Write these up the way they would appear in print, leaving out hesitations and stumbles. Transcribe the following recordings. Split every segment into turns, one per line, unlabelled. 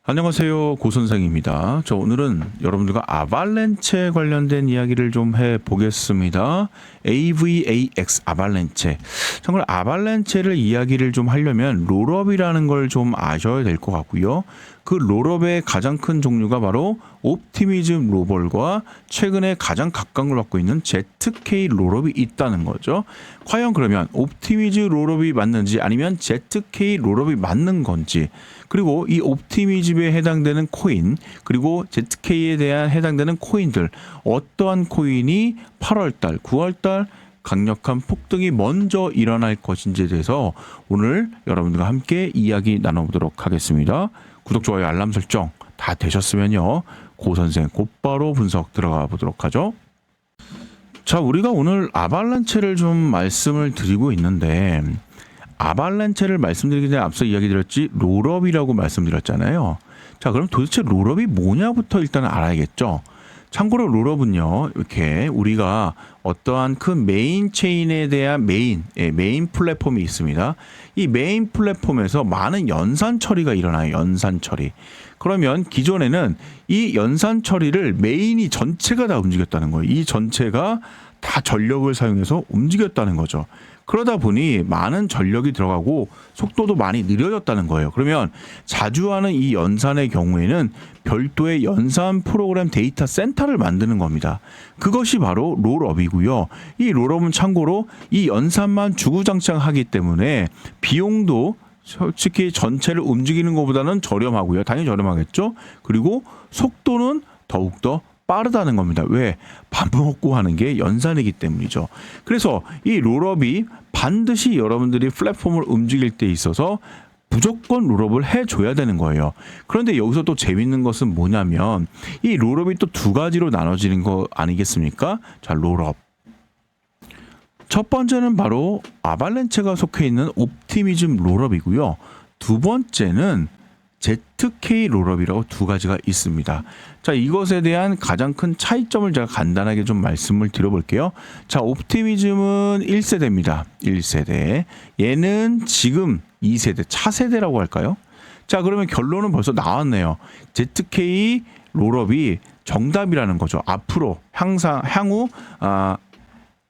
안녕하세요. 고선생입니다. 오늘은 여러분들과 아발렌체 관련된 이야기를 좀 해보겠습니다. AVAX 아발렌체. 참고로 아발렌체를 이야기를 좀 하려면 롤업이라는 걸 좀 아셔야 될 것 같고요. 그 롤업의 가장 큰 종류가 바로 옵티미즘 로벌과 최근에 가장 각광을 받고 있는 ZK 롤업이 있다는 거죠. 과연 그러면 옵티미즈 롤업이 맞는지 아니면 ZK 롤업이 맞는 건지, 그리고 이 옵티미즘에 해당되는 코인, 그리고 ZK에 대한 해당되는 코인들, 어떠한 코인이 8월달, 9월달 강력한 폭등이 먼저 일어날 것인지에 대해서 오늘 여러분들과 함께 이야기 나눠보도록 하겠습니다. 구독, 좋아요, 알람 설정 다 되셨으면요, 고 선생 곧바로 분석 들어가 보도록 하죠. 자, 우리가 오늘 아발렌체를 좀 말씀을 드리고 있는데, 아발렌체를 말씀드리기 전에 앞서 이야기 드렸지 롤업이라고 말씀드렸잖아요. 자, 그럼 도대체 롤업이 뭐냐부터 일단 알아야겠죠. 참고로 롤업은요, 이렇게 우리가 어떠한 큰 메인 체인에 대한 메인 플랫폼이 있습니다. 이 메인 플랫폼에서 많은 연산 처리가 일어나요. 연산 처리. 그러면 기존에는 이 연산 처리를 메인이 전체가 다 움직였다는 거예요. 이 전체가 다 전력을 사용해서 움직였다는 거죠. 그러다 보니 많은 전력이 들어가고 속도도 많이 느려졌다는 거예요. 그러면 자주 하는 이 연산의 경우에는 별도의 연산 프로그램 데이터 센터를 만드는 겁니다. 그것이 바로 롤업이고요. 이 롤업은 참고로 이 연산만 주구장창하기 때문에 비용도 솔직히 전체를 움직이는 것보다는 저렴하고요. 당연히 저렴하겠죠. 그리고 속도는 더욱더 빠르다는 겁니다. 왜? 밥 먹고 하는 게 연산이기 때문이죠. 그래서 이 롤업이 반드시 여러분들이 플랫폼을 움직일 때 있어서 무조건 롤업을 해줘야 되는 거예요. 그런데 여기서 또 재밌는 것은 뭐냐면 이 롤업이 또 두 가지로 나눠지는 거 아니겠습니까? 자, 롤업. 첫 번째는 바로 아발렌체가 속해 있는 옵티미즘 롤업이고요. 두 번째는 ZK 롤업이라고 두 가지가 있습니다. 자, 이것에 대한 가장 큰 차이점을 제가 간단하게 좀 말씀을 드려볼게요. 자, 옵티미즘은 1세대입니다. 1세대. 얘는 지금 2세대, 차세대라고 할까요? 자, 그러면 결론은 벌써 나왔네요. ZK 롤업이 정답이라는 거죠. 앞으로 향후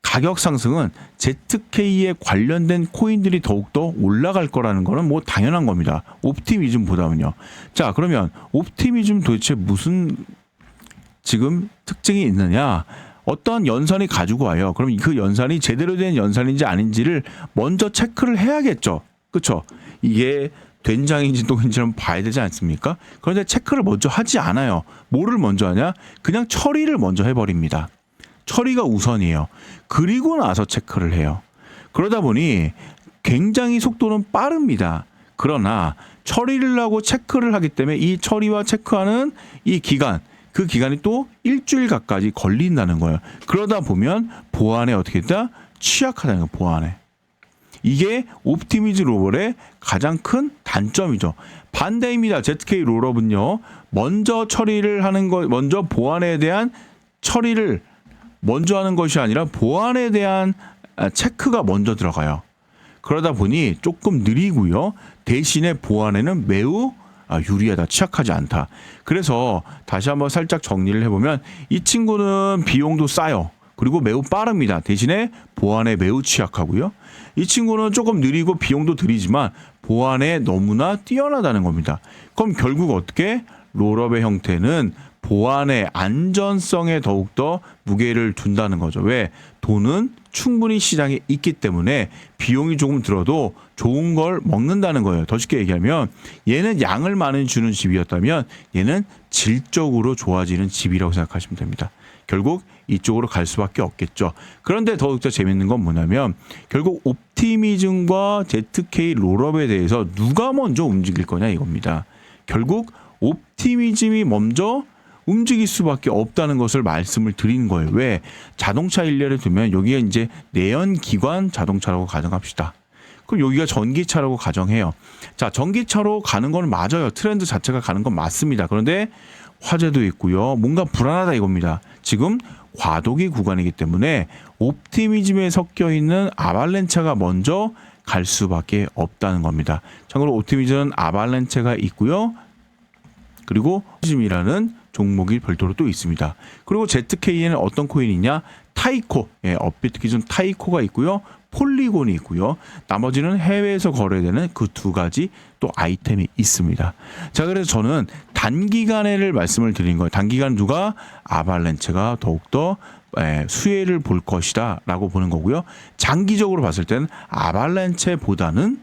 가격 상승은 ZK에 관련된 코인들이 더욱더 올라갈 거라는 거는 뭐 당연한 겁니다. 옵티미즘보다는요. 자, 그러면 옵티미즘 도대체 무슨 지금 특징이 있느냐? 어떠한 연산이 가지고 와요. 그럼 그 연산이 제대로 된 연산인지 아닌지를 먼저 체크를 해야겠죠. 그렇죠? 이게 된장인지 똥인지는 봐야 되지 않습니까? 그런데 체크를 먼저 하지 않아요. 뭐를 먼저 하냐? 그냥 처리를 먼저 해버립니다. 처리가 우선이에요. 그리고 나서 체크를 해요. 그러다 보니 굉장히 속도는 빠릅니다. 그러나 처리를 하고 체크를 하기 때문에 이 처리와 체크하는 이 기간, 그 기간이 또 일주일 가까이 걸린다는 거예요. 그러다 보면 보안에 어떻게 됐다? 취약하다는 거예요. 보안에. 이게 옵티미즈 롤업의 가장 큰 단점이죠. 반대입니다. ZK 롤업은요, 먼저 처리를 하는 거, 먼저 보안에 대한 처리를 먼저 하는 것이 아니라 보안에 대한 체크가 먼저 들어가요. 그러다 보니 조금 느리고요. 대신에 보안에는 매우 유리하다, 취약하지 않다. 그래서 다시 한번 살짝 정리를 해보면 이 친구는 비용도 싸요. 그리고 매우 빠릅니다. 대신에 보안에 매우 취약하고요. 이 친구는 조금 느리고 비용도 들이지만 보안에 너무나 뛰어나다는 겁니다. 그럼 결국 어떻게? 롤업의 형태는 보안의 안전성에 더욱더 무게를 둔다는 거죠. 왜? 돈은 충분히 시장에 있기 때문에 비용이 조금 들어도 좋은 걸 먹는다는 거예요. 더 쉽게 얘기하면 얘는 양을 많이 주는 집이었다면 얘는 질적으로 좋아지는 집이라고 생각하시면 됩니다. 결국 이쪽으로 갈 수밖에 없겠죠. 그런데 더욱더 재밌는 건 뭐냐면 결국 옵티미즘과 ZK 롤업에 대해서 누가 먼저 움직일 거냐 이겁니다. 결국 옵티미즘이 먼저 움직일 수밖에 없다는 것을 말씀을 드리는 거예요. 왜? 자동차 일례를 두면 여기가 이제 내연기관 자동차라고 가정합시다. 그럼 여기가 전기차라고 가정해요. 자, 전기차로 가는 건 맞아요. 트렌드 자체가 가는 건 맞습니다. 그런데 화재도 있고요. 뭔가 불안하다 이겁니다. 지금 과도기 구간이기 때문에 옵티미즘에 섞여 있는 아발렌체가 먼저 갈 수밖에 없다는 겁니다. 참고로 옵티미즘은 아발렌체가 있고요. 그리고 이라는 종목이 별도로 또 있습니다. 그리고 ZK에는 어떤 코인이냐? 타이코, 업비트 기준 타이코가 있고요. 폴리곤이 있고요. 나머지는 해외에서 거래되는 그 두 가지 또 아이템이 있습니다. 자, 그래서 저는 단기간에를 말씀을 드린 거예요. 단기간 누가? 아발렌체가 더욱더 수혜를 볼 것이다 라고 보는 거고요. 장기적으로 봤을 때는 아발렌체보다는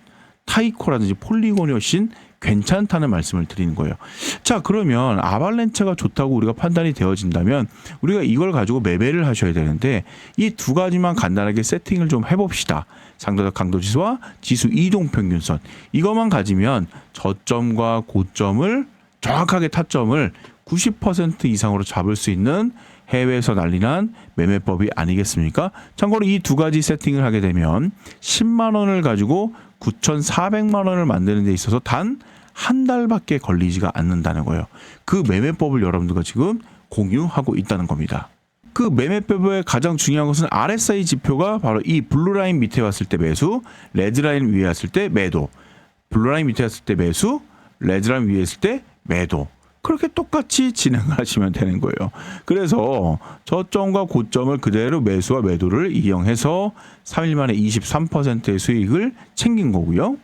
타이코라든지 폴리곤이 훨씬 괜찮다는 말씀을 드리는 거예요. 자, 그러면 아발렌체가 좋다고 우리가 판단이 되어진다면 우리가 이걸 가지고 매매를 하셔야 되는데 이 두 가지만 간단하게 세팅을 좀 해봅시다. 상대적 강도지수와 지수 이동평균선, 이것만 가지면 저점과 고점을 정확하게 타점을 90% 이상으로 잡을 수 있는 해외에서 난리난 매매법이 아니겠습니까? 참고로 이 두 가지 세팅을 하게 되면 10만 원을 가지고 9,400만 원을 만드는 데 있어서 단 한 달밖에 걸리지가 않는다는 거예요. 그 매매법을 여러분들과 지금 공유하고 있다는 겁니다. 그 매매법의 가장 중요한 것은 RSI 지표가 바로 이 블루라인 밑에 왔을 때 매수, 레드라인 위에 왔을 때 매도, 블루라인 밑에 왔을 때 매수, 레드라인 위에 있을 때 매도. 그렇게 똑같이 진행을 하시면 되는 거예요. 그래서 저점과 고점을 그대로 매수와 매도를 이용해서 3일 만에 23%의 수익을 챙긴 거고요.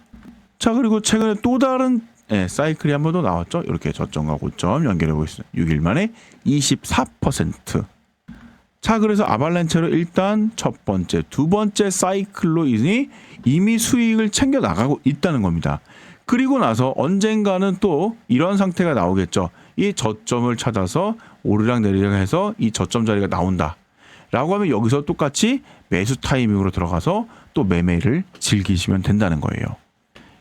자, 그리고 최근에 또 다른 사이클이 한 번 더 나왔죠. 이렇게 저점과 고점 연결해 보겠습니다. 6일 만에 24%. 자, 그래서 아발렌체로 일단 첫 번째, 두 번째 사이클로 이미 수익을 챙겨 나가고 있다는 겁니다. 그리고 나서 언젠가는 또 이런 상태가 나오겠죠. 이 저점을 찾아서 오르락 내리락 해서 이 저점 자리가 나온다 라고 하면 여기서 똑같이 매수 타이밍으로 들어가서 또 매매를 즐기시면 된다는 거예요.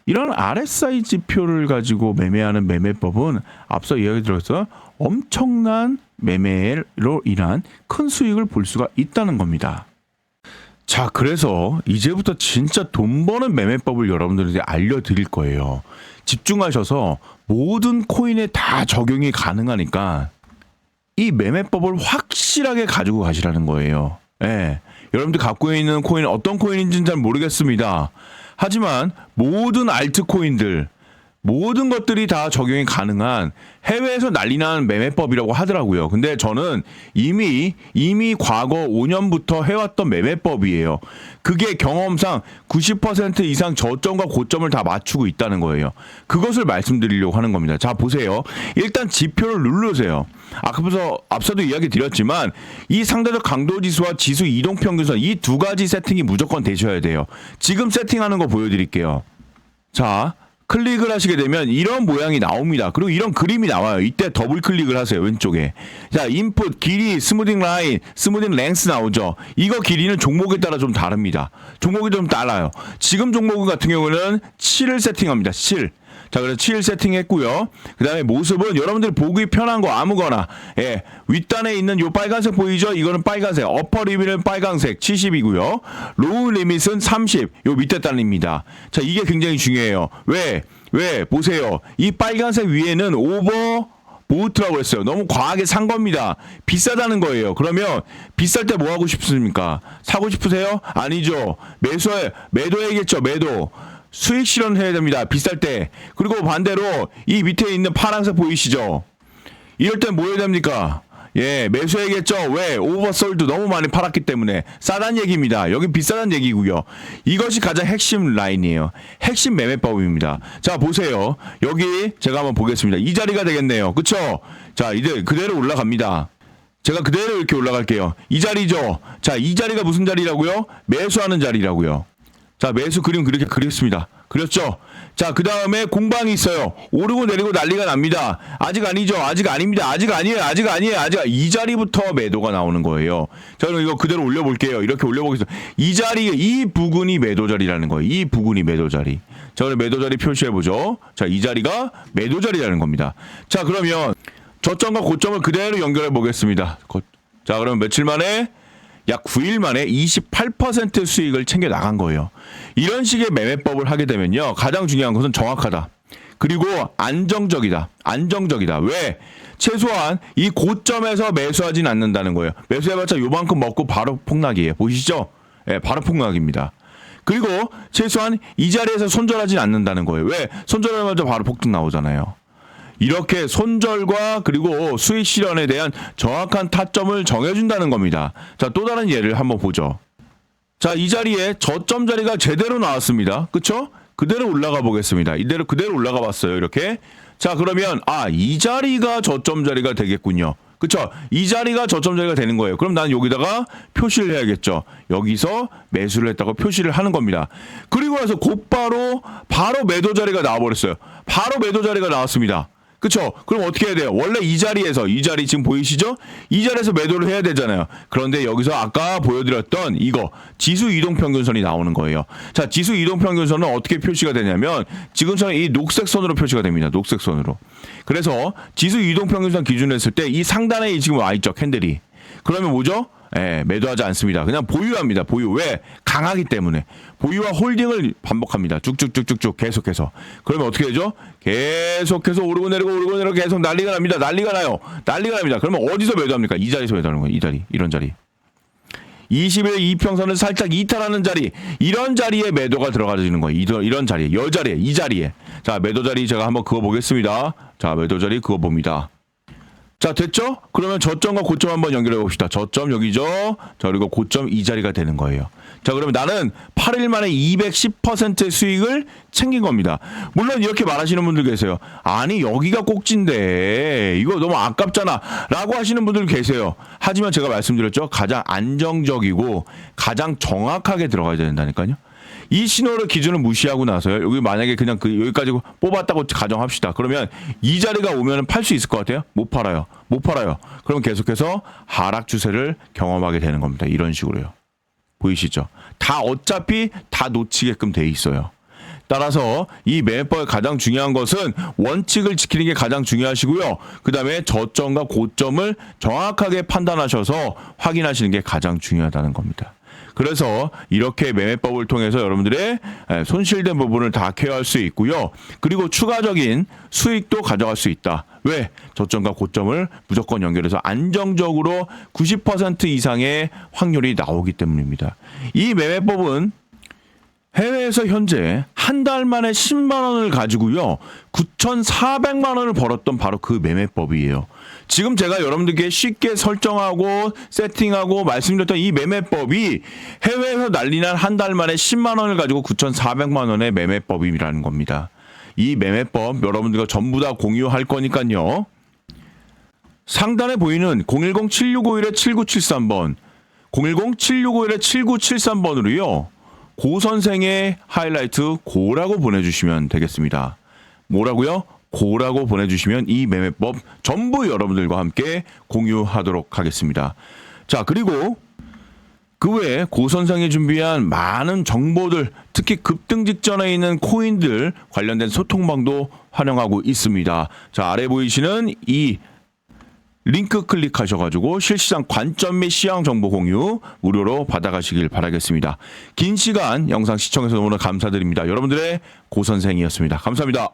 이런 RSI 지표를 가지고 매매하는 매매법은 앞서 이야기 들었어 엄청난 매매로 인한 큰 수익을 볼 수가 있다는 겁니다. 자, 그래서 이제부터 진짜 돈 버는 매매법을 여러분들한테 알려드릴 거예요. 집중하셔서 모든 코인에 다 적용이 가능하니까 이 매매법을 확실하게 가지고 가시라는 거예요. 여러분들 갖고 있는 코인 어떤 코인인지는 잘 모르겠습니다. 하지만 모든 알트코인들, 모든 것들이 다 적용이 가능한 해외에서 난리나는 매매법이라고 하더라고요. 근데 저는 이미 과거 5년부터 해왔던 매매법이에요. 그게 경험상 90% 이상 저점과 고점을 다 맞추고 있다는 거예요. 그것을 말씀드리려고 하는 겁니다. 자, 보세요. 일단 지표를 누르세요. 앞서도 이야기 드렸지만 이 상대적 강도지수와 지수 이동평균선, 이 두 가지 세팅이 무조건 되셔야 돼요. 지금 세팅하는 거 보여드릴게요. 자, 클릭을 하시게 되면 이런 모양이 나옵니다. 그리고 이런 그림이 나와요. 이때 더블 클릭을 하세요. 왼쪽에. 자, 인풋, 길이, 스무딩 라인, 스무딩 랭스 나오죠. 이거 길이는 종목에 따라 좀 다릅니다. 종목이 좀 달라요. 지금 종목 같은 경우는 7을 세팅합니다. 7. 자, 그래서 7 세팅했고요. 그 다음에 모습은 여러분들 보기 편한 거 아무거나, 윗단에 있는 요 빨간색 보이죠? 이거는 빨간색. 어퍼 리밋은 빨간색 70이고요. 로우 리밋은 30. 요 밑에 단입니다. 자, 이게 굉장히 중요해요. 왜? 보세요. 이 빨간색 위에는 오버 보트라고 했어요. 너무 과하게 산 겁니다. 비싸다는 거예요. 그러면 비쌀 때 뭐 하고 싶습니까? 사고 싶으세요? 아니죠. 매도해야겠죠. 매도. 수익 실현해야 됩니다. 비쌀 때. 그리고 반대로 이 밑에 있는 파란색 보이시죠? 이럴 땐 뭐 해야 됩니까? 매수해야겠죠. 왜? 오버솔드 너무 많이 팔았기 때문에. 싸단 얘기입니다. 여긴 비싸단 얘기고요. 이것이 가장 핵심 라인이에요. 핵심 매매법입니다. 자, 보세요. 여기 제가 한번 보겠습니다. 이 자리가 되겠네요. 그쵸? 자, 이제 그대로 올라갑니다. 제가 그대로 이렇게 올라갈게요. 이 자리죠. 자, 이 자리가 무슨 자리라고요? 매수하는 자리라고요. 자, 매수 그림 그렇게 그렸습니다. 그렸죠? 자, 그 다음에 공방이 있어요. 오르고 내리고 난리가 납니다. 아직 아니죠. 아직 아닙니다. 아직 아니에요. 이 자리부터 매도가 나오는 거예요. 자, 그럼 이거 그대로 올려볼게요. 이렇게 올려보겠습니다. 이 부근이 매도 자리라는 거예요. 이 부근이 매도 자리. 자, 그럼 매도 자리 표시해보죠. 자, 이 자리가 매도 자리라는 겁니다. 자, 그러면 저점과 고점을 그대로 연결해 보겠습니다. 자, 그럼 며칠 만에? 약 9일 만에 28% 수익을 챙겨 나간 거예요. 이런 식의 매매법을 하게 되면요. 가장 중요한 것은 정확하다. 그리고 안정적이다. 왜? 최소한 이 고점에서 매수하진 않는다는 거예요. 매수해봤자 요만큼 먹고 바로 폭락이에요. 보시죠? 바로 폭락입니다. 그리고 최소한 이 자리에서 손절하진 않는다는 거예요. 왜? 손절하자마자 바로 폭등 나오잖아요. 이렇게 손절과 그리고 수익 실현에 대한 정확한 타점을 정해준다는 겁니다. 자, 또 다른 예를 한번 보죠. 자, 이 자리에 저점 자리가 제대로 나왔습니다. 그쵸? 그대로 올라가 보겠습니다. 이대로 그대로 올라가 봤어요. 이렇게. 자, 그러면 이 자리가 저점 자리가 되겠군요. 그쵸? 이 자리가 저점 자리가 되는 거예요. 그럼 나는 여기다가 표시를 해야겠죠. 여기서 매수를 했다고 표시를 하는 겁니다. 그리고 나서 곧바로 바로 매도 자리가 나와버렸어요. 바로 매도 자리가 나왔습니다. 그쵸? 그럼 어떻게 해야 돼요? 원래 이 자리에서, 이 자리 지금 보이시죠? 이 자리에서 매도를 해야 되잖아요. 그런데 여기서 아까 보여드렸던 이거 지수 이동평균선이 나오는 거예요. 자, 지수 이동평균선은 어떻게 표시가 되냐면 지금처럼 이 녹색 선으로 표시가 됩니다. 녹색 선으로. 그래서 지수 이동평균선 기준으로 했을 때 이 상단에 지금 와있죠, 캔들이. 그러면 뭐죠? 매도하지 않습니다. 그냥 보유합니다. 보유. 왜? 강하기 때문에. 보유와 홀딩을 반복합니다. 쭉쭉쭉쭉쭉 계속해서. 그러면 어떻게 되죠? 계속해서 오르고 내리고 계속 난리가 납니다. 난리가 나요. 난리가 납니다. 그러면 어디서 매도합니까? 이 자리에서 매도하는 거예요. 이 자리. 이런 자리. 20일 이평선을 살짝 이탈하는 자리. 이런 자리에 매도가 들어가지는 거예요. 이런 자리에. 이 자리에. 이 자리에. 자, 매도 자리 제가 한번 그어 보겠습니다. 자, 매도 자리 그어 봅니다. 자, 됐죠? 그러면 저점과 고점 한번 연결해 봅시다. 저점 여기죠? 자, 그리고 고점 이 자리가 되는 거예요. 자, 그러면 나는 8일 만에 210%의 수익을 챙긴 겁니다. 물론 이렇게 말하시는 분들 계세요. 아니, 여기가 꼭지인데 이거 너무 아깝잖아 라고 하시는 분들 계세요. 하지만 제가 말씀드렸죠. 가장 안정적이고 가장 정확하게 들어가야 된다니까요. 이 신호를 기준을 무시하고 나서요. 여기 만약에 그냥 여기까지 뽑았다고 가정합시다. 그러면 이 자리가 오면 팔 수 있을 것 같아요? 못 팔아요. 못 팔아요. 그럼 계속해서 하락 추세를 경험하게 되는 겁니다. 이런 식으로요. 보이시죠? 다 어차피 다 놓치게끔 돼 있어요. 따라서 이 매매법의 가장 중요한 것은 원칙을 지키는 게 가장 중요하시고요. 그 다음에 저점과 고점을 정확하게 판단하셔서 확인하시는 게 가장 중요하다는 겁니다. 그래서 이렇게 매매법을 통해서 여러분들의 손실된 부분을 다 케어할 수 있고요. 그리고 추가적인 수익도 가져갈 수 있다. 왜? 저점과 고점을 무조건 연결해서 안정적으로 90% 이상의 확률이 나오기 때문입니다. 이 매매법은 해외에서 현재 한 달 만에 10만 원을 가지고요. 9,400만 원을 벌었던 바로 그 매매법이에요. 지금 제가 여러분들께 쉽게 설정하고 세팅하고 말씀드렸던 이 매매법이 해외에서 난리난 한 달 만에 10만 원을 가지고 9,400만 원의 매매법이라는 겁니다. 이 매매법 여러분들과 전부 다 공유할 거니까요. 상단에 보이는 010-7651-7973번 010-7651-7973번으로요. 고 선생의 하이라이트 고라고 보내주시면 되겠습니다. 뭐라고요? 고라고 보내주시면 이 매매법 전부 여러분들과 함께 공유하도록 하겠습니다. 자, 그리고 그 외에 고 선생이 준비한 많은 정보들, 특히 급등 직전에 있는 코인들 관련된 소통방도 활용하고 있습니다. 자, 아래 보이시는 이 링크 클릭하셔가지고 실시장 관점 및 시황 정보 공유 무료로 받아가시길 바라겠습니다. 긴 시간 영상 시청해서 너무나 감사드립니다. 여러분들의 고 선생이었습니다. 감사합니다.